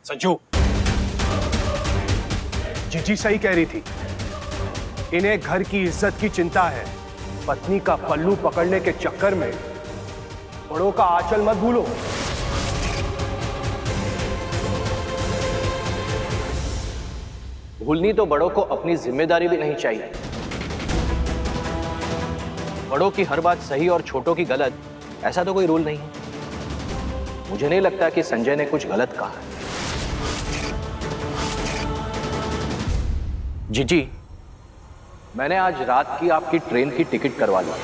संजू, जीजी सही कह रही थी। इन्हें घर की इज्जत की चिंता है। पत्नी का पल्लू पकड़ने के चक्कर में बड़ों का आंचल मत भूलो। भूलनी तो बड़ों को अपनी जिम्मेदारी भी नहीं चाहिए। बड़ों की हर बात सही और छोटों की गलत, ऐसा तो कोई रूल नहीं है। मुझे नहीं लगता कि संजय ने कुछ गलत कहा। जीजी, मैंने आज रात की आपकी ट्रेन की टिकट करवा ली है।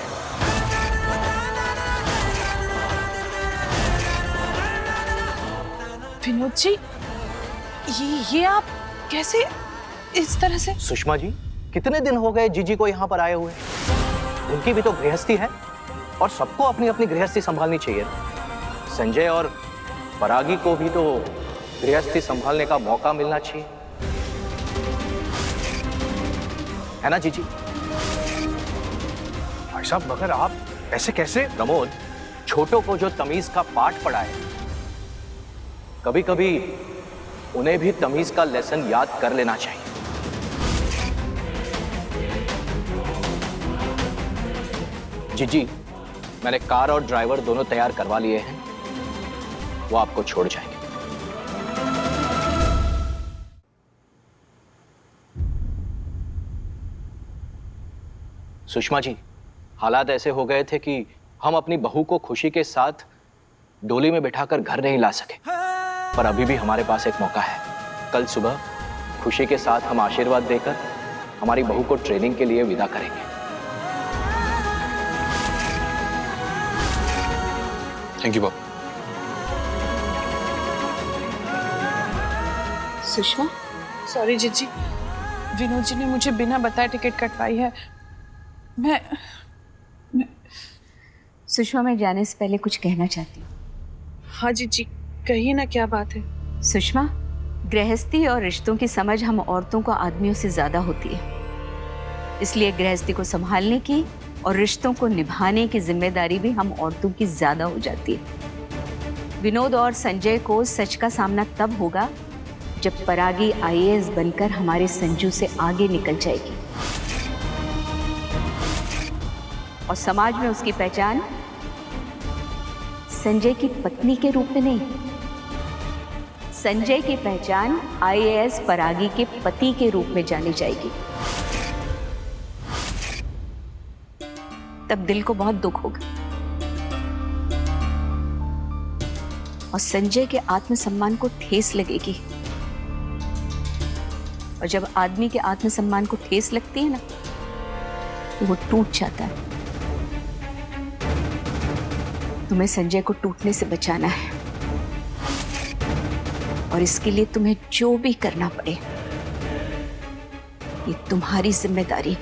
विनोद जी, ये आप कैसे इस तरह से? सुषमा जी, कितने दिन हो गए जीजी को यहां पर आए हुए? उनकी भी तो गृहस्थी है और सबको अपनी अपनी गृहस्थी संभालनी चाहिए। संजय और परागी को भी तो गृहस्थी संभालने का मौका मिलना चाहिए, है ना जीजी? भाई साहब, मगर आप ऐसे कैसे? प्रमोद, छोटों को जो तमीज का पाठ पढ़ाए, कभी कभी उन्हें भी तमीज का लेसन याद कर लेना चाहिए। जीजी, मैंने कार और ड्राइवर दोनों तैयार करवा लिए हैं, वो आपको छोड़ जाएंगे। सुषमा जी, हालात ऐसे हो गए थे कि हम अपनी बहू को खुशी के साथ डोली में बिठाकर घर नहीं ला सके, पर अभी भी हमारे पास एक मौका है। कल सुबह खुशी के साथ हम आशीर्वाद देकर हमारी बहू को ट्रेनिंग के लिए विदा करेंगे। Thank you Babu. Sushma, sorry जीजी, विनोद जी ने मुझे बिना बताए टिकट कटवाई है। मैं सुषमा, मैं जाने से पहले कुछ कहना चाहती हूँ। हाँ जीजी, कहिए ना, क्या बात है? सुषमा, गृहस्थी और रिश्तों की समझ हम औरतों को आदमियों से ज्यादा होती है, इसलिए गृहस्थी को संभालने की और रिश्तों को निभाने की जिम्मेदारी भी हम औरतों की ज्यादा हो जाती है। विनोद और संजय को सच का सामना तब होगा जब परागी आईएएस बनकर हमारे संजू से आगे निकल जाएगी और समाज में उसकी पहचान संजय की पत्नी के रूप में नहीं, संजय की पहचान आईएएस परागी के पति के रूप में जानी जाएगी। तब दिल को बहुत दुख होगा और संजय के आत्मसम्मान को ठेस लगेगी, और जब आदमी के आत्मसम्मान को ठेस लगती है ना, तो वो टूट जाता है। तुम्हें संजय को टूटने से बचाना है और इसके लिए तुम्हें जो भी करना पड़े, ये तुम्हारी जिम्मेदारी।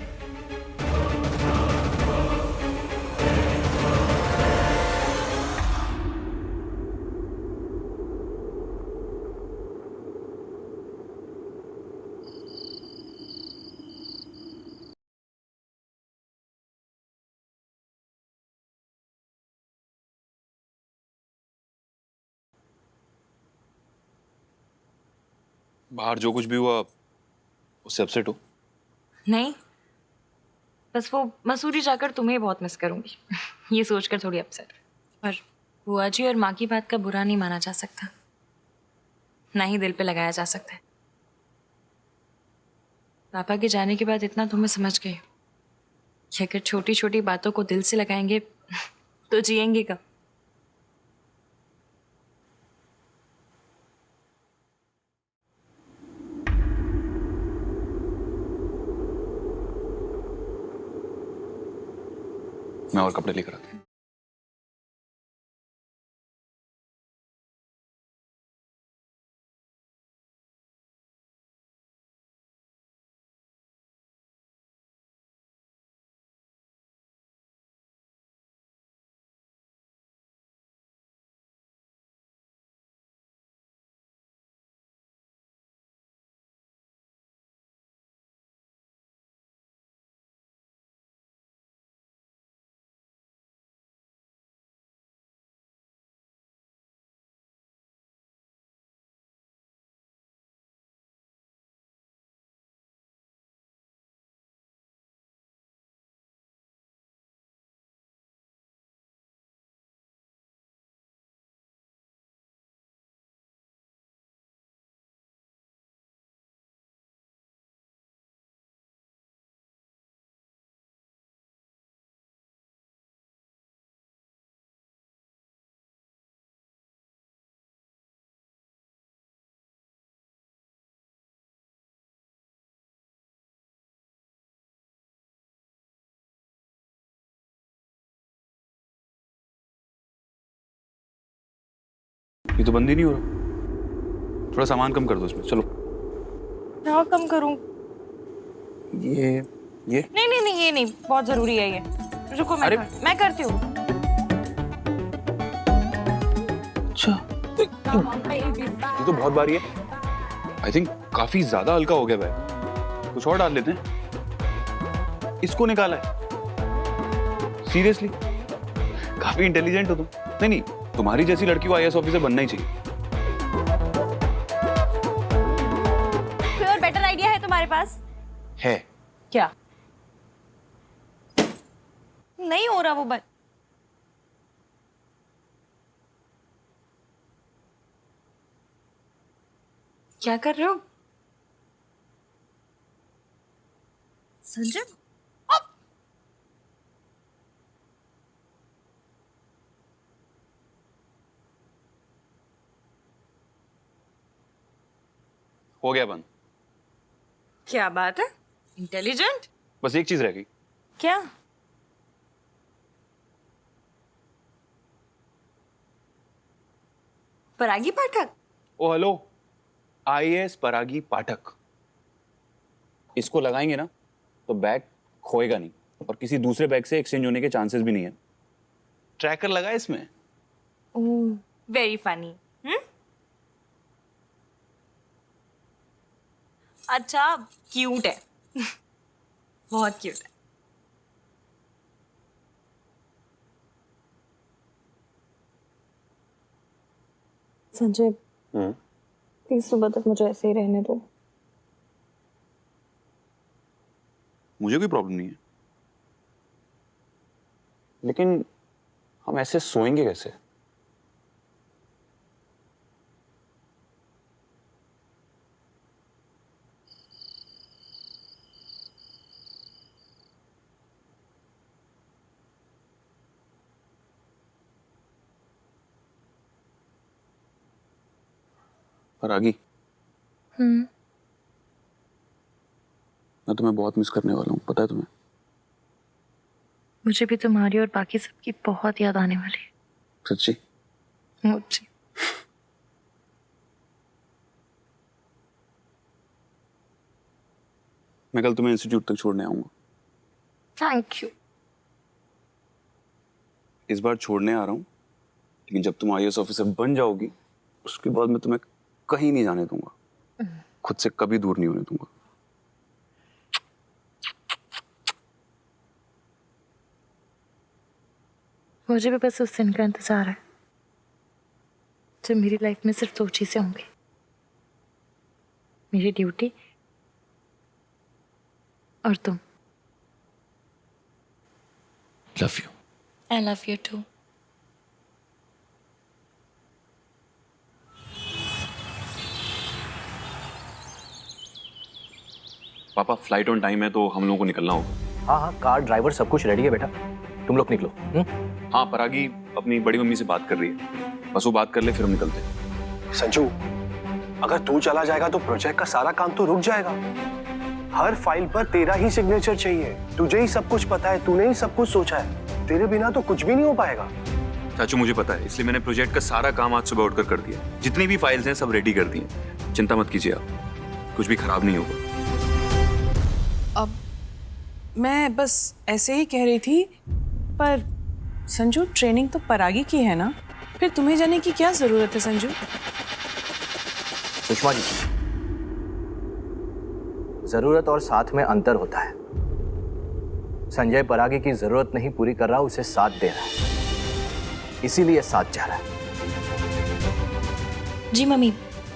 बाहर जो कुछ भी हुआ उससे अपसेट हो? नहीं, बस वो मसूरी जाकर तुम्हें बहुत मिस करूंगी ये सोचकर थोड़ी अपसेट। पर बुआ जी और माँ की बात का बुरा नहीं माना जा सकता, ना ही दिल पे लगाया जा सकता है। पापा के जाने के बाद इतना तुम्हें समझ गई कि अगर छोटी छोटी बातों को दिल से लगाएंगे तो जिएंगे कब? मैं और कपड़े लेकर आता हूँ। ये तो बंद ही नहीं हो रहा। थोड़ा सामान कम कर दो इसमें। चलो। क्या कम करूं? ये नहीं नहीं नहीं, ये नहीं, बहुत जरूरी है ये। रुको, मैं करती हूँ। अच्छा, ये तो बहुत भारी है। आई थिंक काफी ज्यादा हल्का हो गया बैग। कुछ और डाल लेते हैं। इसको निकाला है? सीरियसली? काफी इंटेलिजेंट हो तुम। नहीं नहीं, तुम्हारी जैसी लड़की को आईएएस ऑफिसर बनना ही चाहिए। कोई और बेटर आइडिया है तुम्हारे पास? है। क्या? नहीं हो रहा वो बस। क्या कर रहे हो संजय? हो गया बंद। क्या बात है, इंटेलिजेंट। बस एक चीज रह गई। क्या? परागी पाठक? ओ हेलो, आईएएस परागी पाठक। इसको लगाएंगे ना तो बैग खोएगा नहीं और किसी दूसरे बैग से एक्सचेंज होने के चांसेस भी नहीं है। ट्रैकर लगा है इसमें। Very funny. अच्छा, क्यूट है। बहुत क्यूट है। संजय, प्लीज सुबह तक मुझे ऐसे ही रहने दो। मुझे कोई प्रॉब्लम नहीं है, लेकिन हम ऐसे सोएंगे कैसे? परागी, मैं तुम्हें बहुत मिस करने वाला हूँ, पता है तुम्हें? मुझे भी तुम्हारी और बाकी सबकी बहुत याद आने वाली है। सच्ची? मुझे मैं कल तुम्हें इंस्टीट्यूट तक छोड़ने आऊंगा। Thank you. इस बार छोड़ने आ रहा हूँ, लेकिन जब तुम आईएएस ऑफिसर बन जाओगी उसके बाद मैं तुम्हें कहीं नहीं जाने दूंगा, खुद से कभी दूर नहीं होने दूंगा। मुझे भी बस उस दिन का इंतजार है जब मेरी लाइफ में सिर्फ दो चीजें होंगी, मेरी ड्यूटी और तुम। Love you. I love you too. पापा, फ्लाइट ऑन टाइम है तो हम लोगों को निकलना होगा। हाँ हाँ, कार, ड्राइवर सब कुछ रेडी है बेटा, तुम लोग निकलो। हाँ, परागी अपनी बड़ी मम्मी से बात कर रही है, बस वो बात कर ले फिर हम निकलते हैं। संजू, अगर तू चला जाएगा तो प्रोजेक्ट का सारा काम तो रुक जाएगा। हर फाइल पर तेरा ही सिग्नेचर चाहिए। तुझे ही सब कुछ पता है, तूने ही सब कुछ सोचा है। तेरे बिना तो कुछ भी नहीं हो पाएगा। चाचू, मुझे पता है, इसलिए मैंने प्रोजेक्ट का सारा काम आज सुबह उठकर कर दिया। जितनी भी फाइल्स हैं सब रेडी कर दी हैं। चिंता मत कीजिए आप, कुछ भी खराब नहीं होगा। अब मैं बस ऐसे ही कह रही थी, पर संजू ट्रेनिंग तो परागी की है ना, फिर तुम्हें जाने की क्या जरूरत है संजू? सुषमा जी, जरूरत और साथ में अंतर होता है। संजय परागी की जरूरत नहीं पूरी कर रहा, उसे साथ दे रहा है, इसीलिए साथ जा रहा है। जी मम्मी,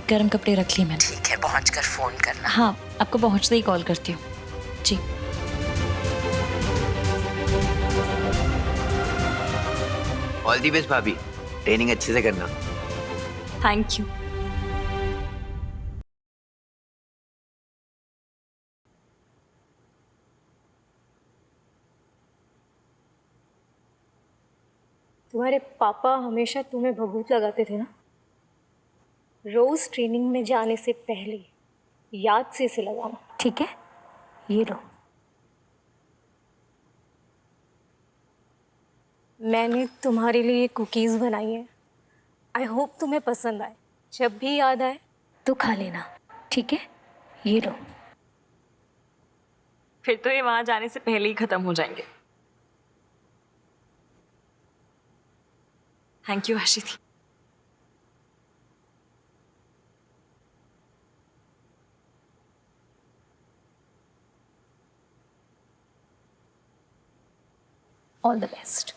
गर्म कपड़े रख लिए मैंने। ठीक है, पहुंचकर फोन करना। हाँ, आपको पहुंचते ही कॉल करती हूँ। जी। ऑल दी बेस्ट भाभी, ट्रेनिंग अच्छे से करना। Thank you. तुम्हारे पापा हमेशा तुम्हें भभूत लगाते थे ना, रोज ट्रेनिंग में जाने से पहले याद से इसे लगाना, ठीक है? ये लो, मैंने तुम्हारे लिए कुकीज़ बनाई हैं, आई होप तुम्हें पसंद आए। जब भी याद आए तो खा लेना, ठीक है? ये लो। फिर तो ये वहां जाने से पहले ही खत्म हो जाएंगे। थैंक यू आशिति। All the best.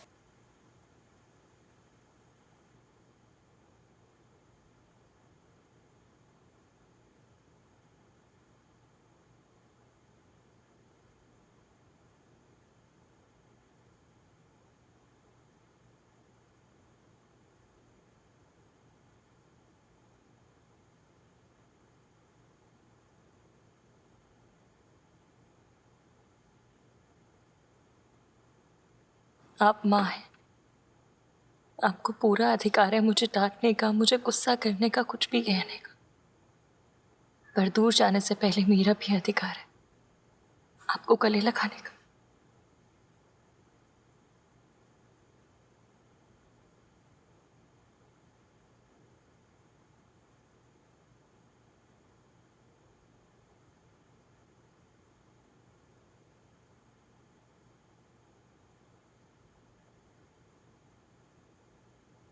आप माँ हैं, आपको पूरा अधिकार है मुझे डांटने का, मुझे गुस्सा करने का, कुछ भी कहने का। पर दूर जाने से पहले मेरा भी अधिकार है आपको गले लगाने का।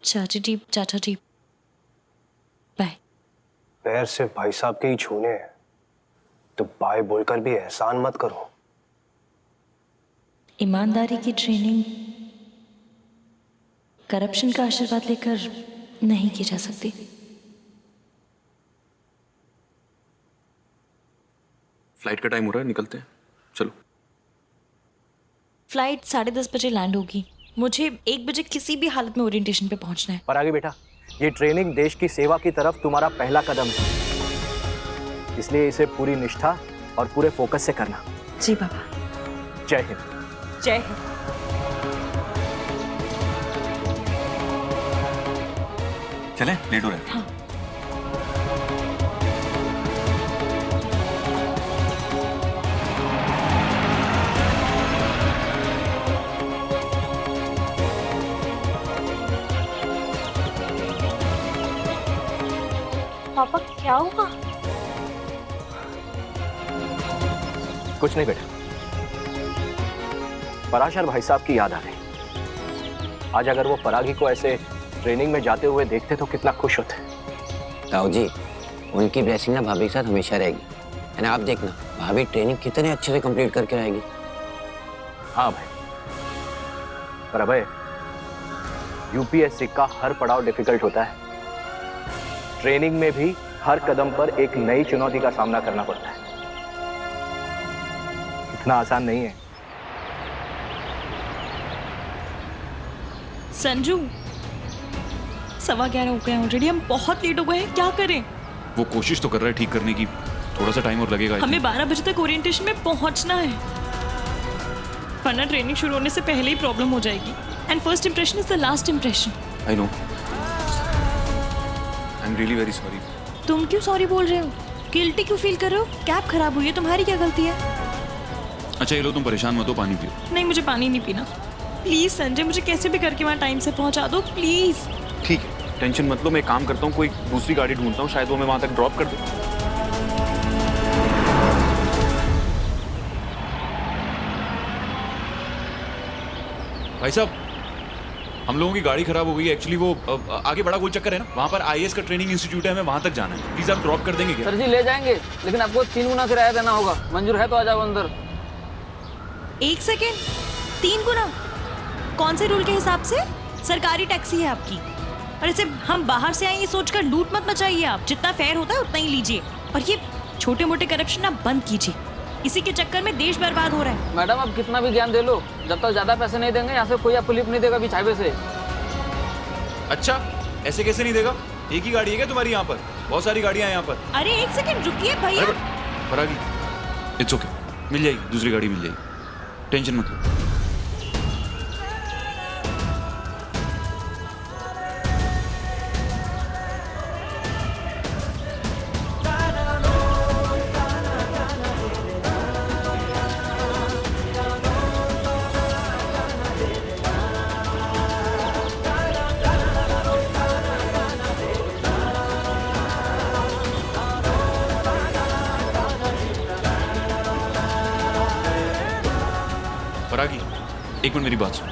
चाचा जी बाय। पैर सिर्फ भाई साहब के ही छूने हैं, तो बाय बोलकर भी एहसान मत करो। ईमानदारी की ट्रेनिंग करप्शन का आशीर्वाद लेकर नहीं की जा सकती। फ्लाइट का टाइम हो रहा है, निकलते हैं, चलो। फ्लाइट 10:30 बजे लैंड होगी। मुझे 1 बजे किसी भी हालत में ओरिएंटेशन पे पहुंचना है। पर आगे बेटा, ये ट्रेनिंग देश की सेवा की तरफ तुम्हारा पहला कदम है, इसलिए इसे पूरी निष्ठा और पूरे फोकस से करना। जी बाबा। जय हिंद। जय हिंद। चलें, लेट हो रहा है। हाँ। पापा क्या हुआ? कुछ नहीं बेटा, पराशर भाई साहब की याद आ रही। आज अगर वो परागी को ऐसे ट्रेनिंग में जाते हुए देखते तो कितना खुश होते। ताऊ जी, उनकी ब्लेसिंग ना भाभी के साथ हमेशा रहेगी। है ना? आप देखना भाभी ट्रेनिंग कितने अच्छे से कंप्लीट करके आएगी। हाँ भाई, पर अभय, यूपीएससी का हर पड़ाव डिफिकल्ट होता है। ट्रेनिंग में भी हर कदम पर एक नई चुनौती का सामना करना पड़ता है, इतना आसान नहीं है। संजू, 11:15 हो गए हैं ऑलरेडी, हम बहुत लेट हो गए हैं, क्या करें? वो कोशिश तो कर रहा है ठीक करने की, थोड़ा सा टाइम और लगेगा। हमें 12 बजे तक ओरिएंटेशन में पहुंचना है, वरना ट्रेनिंग शुरू होने से पहले ही प्रॉब्लम हो जाएगी। And first impression is the last impression. I know, I am really very sorry. तुम क्यों सॉरी बोल रहे हो? गिल्टी क्यों फील कर रहे हो? कैब खराब हुई है, तुम्हारी क्या गलती है? अच्छा ये लो, तुम परेशान मत हो, पानी पियो। नहीं, मुझे पानी नहीं पीना। प्लीज संजय, मुझे कैसे भी करके वहाँ टाइम से पहुँचा दो प्लीज। ठीक है, टेंशन मत लो, मैं एक काम करता हूँ, कोई दूसरी गाड़ी ढूंढता हूँ, शायद वो मैं वहां तक ड्रॉप कर दे। भाई साहब, हम लोगों की गाड़ी खराब हो गई है एक्चुअली। वो आगे बड़ा गोल चक्कर है ना, वहाँ पर आईएएस का ट्रेनिंग इंस्टीट्यूट है, हमें वहाँ तक जाना है। प्लीज आप ड्रॉप कर देंगे क्या? सर जी ले जाएंगे, लेकिन आपको 3 गुना किराया देना होगा। मंजूर है तो आ जाओ अंदर। 1 सेकेंड, 3 गुना? कौन से रूल के हिसाब से? सरकारी टैक्सी है आपकी, और इसे हम बाहर से आए ये सोचकर लूट मत मचाइए। आप जितना फेयर होता है उतना ही लीजिए, और ये छोटे मोटे करप्शन आप बंद कीजिए। इसी के चक्कर में देश बर्बाद हो रहा है। मैडम आप कितना भी ज्ञान दे लो, जब तक ज्यादा पैसे नहीं देंगे यहाँ से कोई आपको लिफ्ट नहीं देगा बीच हाईवे से। अच्छा, ऐसे कैसे नहीं देगा? एक ही गाड़ी है क्या तुम्हारी यहाँ पर? बहुत सारी गाड़ियाँ हैं यहाँ पर। अरे 1 सेकेंड रुकिए भैया। परागी, इट्स ओके, मिल जाएगी, दूसरी गाड़ी मिल जाएगी, टेंशन मत लो। परागी, एक मिनट मेरी बात सुन।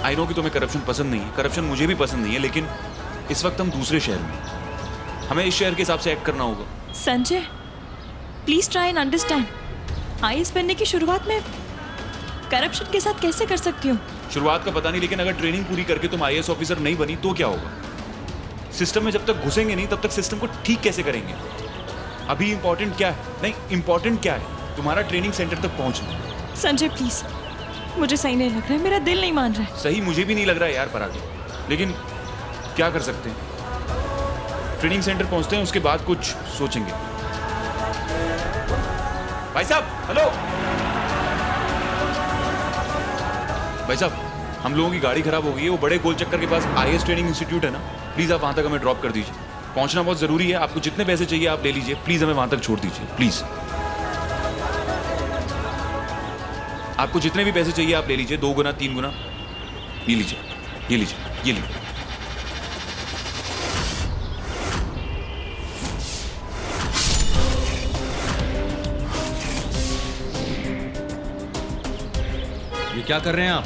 आई नो कि तुम्हें करप्शन पसंद नहीं है, करप्शन मुझे भी पसंद नहीं है, लेकिन इस वक्त हम दूसरे शहर में हैं। हमें इस शहर के हिसाब से एक्ट करना होगा। Sanjay, please try and understand. IAS बनने की शुरुआत में करप्शन के साथ कैसे कर सकती हूँ? शुरुआत का पता नहीं, लेकिन अगर ट्रेनिंग पूरी करके तुम आईएएस ऑफिसर नहीं बनी तो क्या होगा? सिस्टम में जब तक घुसेंगे नहीं तब तक सिस्टम को ठीक कैसे करेंगे? अभी इंपॉर्टेंट क्या है? नहीं, इंपॉर्टेंट क्या है? तुम्हारा ट्रेनिंग सेंटर तक पहुंचना। संजय प्लीज, मुझे सही नहीं लग रहा है, मेरा दिल नहीं मान रहा है। सही मुझे भी नहीं लग रहा है यार परागी, लेकिन क्या कर सकते हैं? ट्रेनिंग सेंटर पहुंचते हैं, उसके बाद कुछ सोचेंगे। भाई साहब, हेलो भाई साहब, हम लोगों की गाड़ी खराब हो गई है, वो बड़े गोल चक्कर के पास आईएएस ट्रेनिंग इंस्टीट्यूट है ना, प्लीज आप वहां तक हमें ड्रॉप कर दीजिए। पहुंचना बहुत जरूरी है, आपको जितने पैसे चाहिए आप ले लीजिए, प्लीज हमें वहां तक छोड़ दीजिए, प्लीज। आपको जितने भी पैसे चाहिए आप ले लीजिए, 2 गुना 3 गुना। ये लीजिए, ये लीजिए, ये लीजिए। ये क्या कर रहे हैं आप?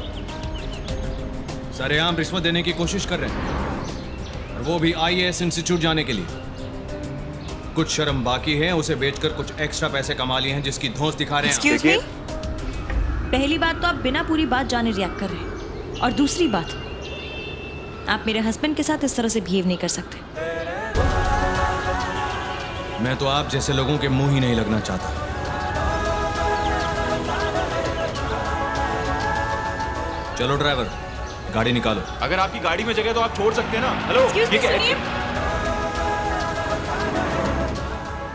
सरेआम रिश्वत देने की कोशिश कर रहे हैं, और वो भी आईएएस इंस्टीट्यूट जाने के लिए। कुछ शर्म बाकी है, उसे बेचकर कुछ एक्स्ट्रा पैसे कमा लिए हैं जिसकी धौंस दिखा रहे हैं। एक्सक्यूज मी, पहली बात तो आप बिना पूरी बात जाने रिएक्ट कर रहे हैं, और दूसरी बात, आप मेरे हस्बैंड के साथ इस तरह से बिहेव नहीं कर सकते। मैं तो आप जैसे लोगों के मुंह ही नहीं लगना चाहता। चलो ड्राइवर, गाड़ी निकालो। अगर आपकी गाड़ी में जगह तो आप छोड़ सकते हैं ना। हेलो, Excuse ये me, क्या है? सुनिए।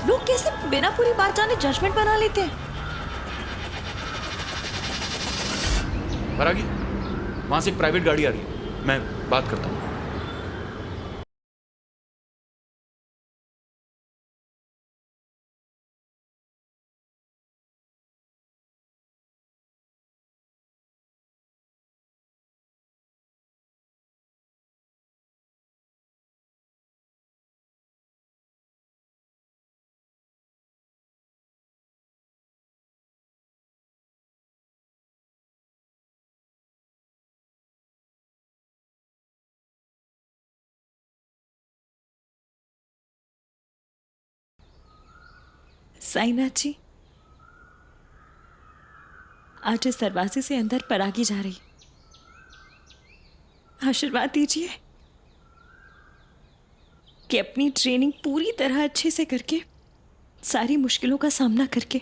लोग कैसे बिना पूरी बात जाने जजमेंट बना लेते हैं? परागी, वहां से एक प्राइवेट गाड़ी आ रही है, मैं बात करता हूँ। साईनाथ जी, आज इस दरवाजे से अंदर परागी जा रही, आशीर्वाद दीजिए कि अपनी ट्रेनिंग पूरी तरह अच्छे से करके, सारी मुश्किलों का सामना करके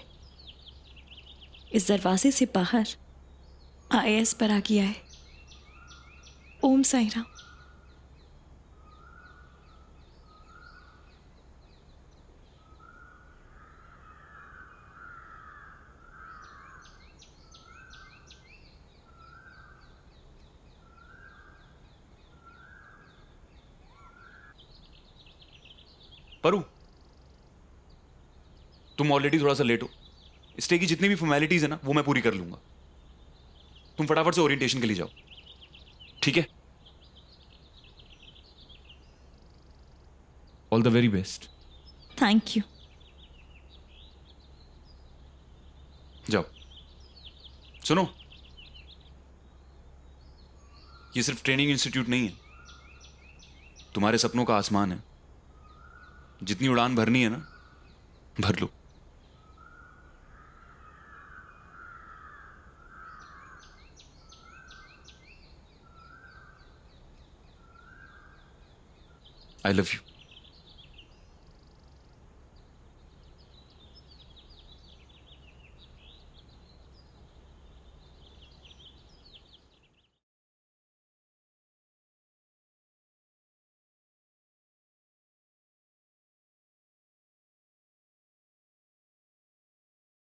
इस दरवाजे से बाहर आईएएस परागी आए। ओम साईं राम। परू, तुम ऑलरेडी थोड़ा सा लेट हो। स्टे की जितनी भी फॉर्मेलिटीज है ना, वो मैं पूरी कर लूंगा। तुम फटाफट से ओरिएंटेशन के लिए जाओ, ठीक है? All the very best. Thank you. जाओ। सुनो, ये सिर्फ ट्रेनिंग इंस्टीट्यूट नहीं है, तुम्हारे सपनों का आसमान है। जितनी उड़ान भरनी है ना, भर लो। आई लव यू।